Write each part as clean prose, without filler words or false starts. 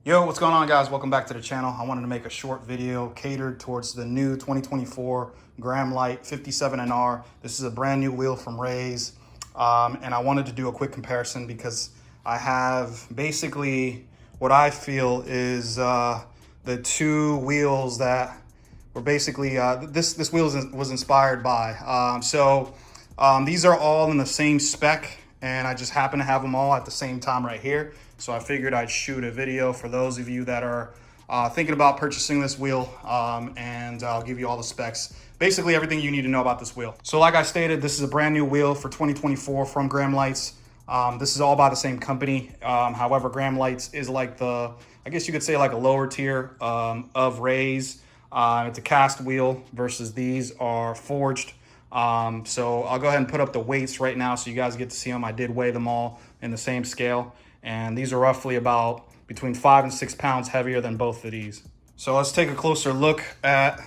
Yo, what's going on, guys? Welcome back to the channel. I wanted to make a short video catered towards the new 2024 Graham Light 57NR. This is a brand new wheel from Rays, and I wanted to do a quick comparison because I have basically what I feel is the two wheels that were basically this wheel was inspired by. These are all in the same spec, and I just happen to have them all at the same time right here. So I figured I'd shoot a video for those of you that are thinking about purchasing this wheel, and I'll give you all the specs, basically everything you need to know about this wheel. So like I stated, this is a brand new wheel for 2024 from Graham Lights. This is all by the same company. However, Graham Lights is like I guess you could say like a lower tier of Rays. It's a cast wheel versus these are forged. So I'll go ahead and put up the weights right now so you guys get to see them. I did weigh them all in the same scale, and these are roughly about between 5 and 6 pounds heavier than both of these. So let's take a closer look at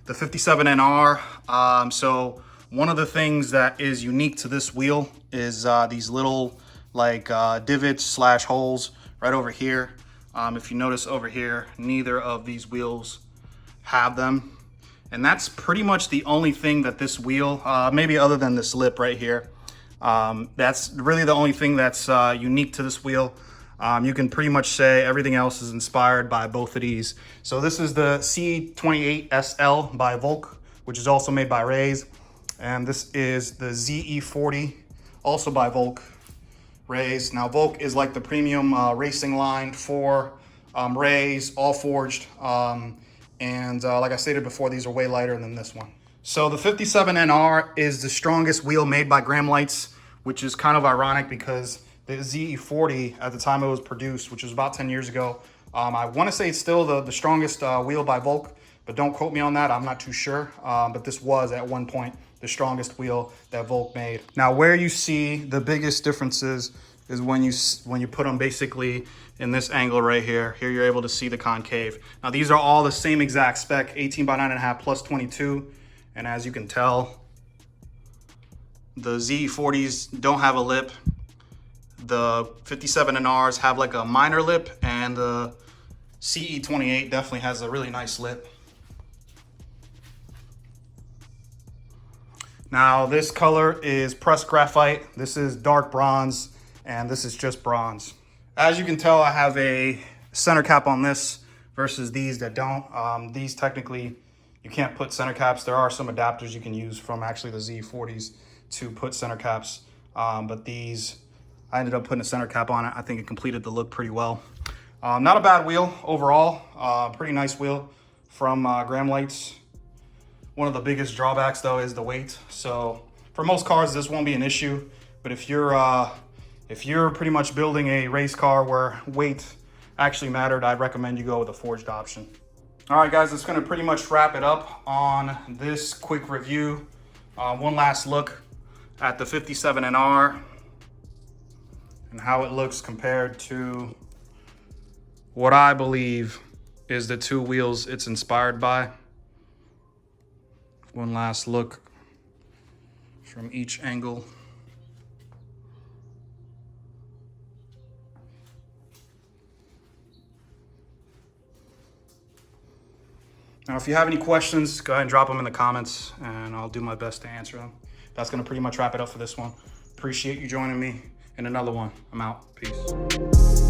the 57NR. So one of the things that is unique to this wheel is these little like divots slash holes right over here. If you notice over here, neither of these wheels have them. And that's pretty much the only thing that this wheel, maybe other than this lip right here, that's really the only thing that's unique to this wheel. You can pretty much say everything else is inspired by both of these. So this is the C28SL by Volk, which is also made by Rays. And this is the ZE40, also by Volk, Rays. Now Volk is like the premium racing line for Rays, all forged. Like I stated before, these are way lighter than this one. So the 57NR is the strongest wheel made by Graham Lights, which is kind of ironic because the ZE40 at the time it was produced, which was about 10 years ago, I want to say it's still the strongest wheel by Volk, but don't quote me on that. I'm not too sure. But this was at one point the strongest wheel that Volk made. Now, where you see the biggest differences is when you put them basically in this angle right here. Here you're able to see the concave. Now these are all the same exact spec, 18 by 9.5 plus 22. And as you can tell, the Z40s don't have a lip. The 57NRs have like a minor lip, and the CE28 definitely has a really nice lip. Now this color is pressed graphite. This is dark bronze, and this is just bronze. As you can tell, I have a center cap on this versus these that don't. These technically, you can't put center caps. There are some adapters you can use from actually the Z40s to put center caps. But these, I ended up putting a center cap on it. I think it completed the look pretty well. Not a bad wheel overall. Pretty nice wheel from Graham Lights. One of the biggest drawbacks though is the weight. So for most cars, this won't be an issue. But if you're pretty much building a race car where weight actually mattered, I'd recommend you go with a forged option. All right, guys, that's gonna pretty much wrap it up on this quick review. One last look at the 57NR and how it looks compared to what I believe is the two wheels it's inspired by. One last look from each angle. Now, if you have any questions, go ahead and drop them in the comments, and I'll do my best to answer them. That's going to pretty much wrap it up for this one. Appreciate you joining me in another one. I'm out. Peace.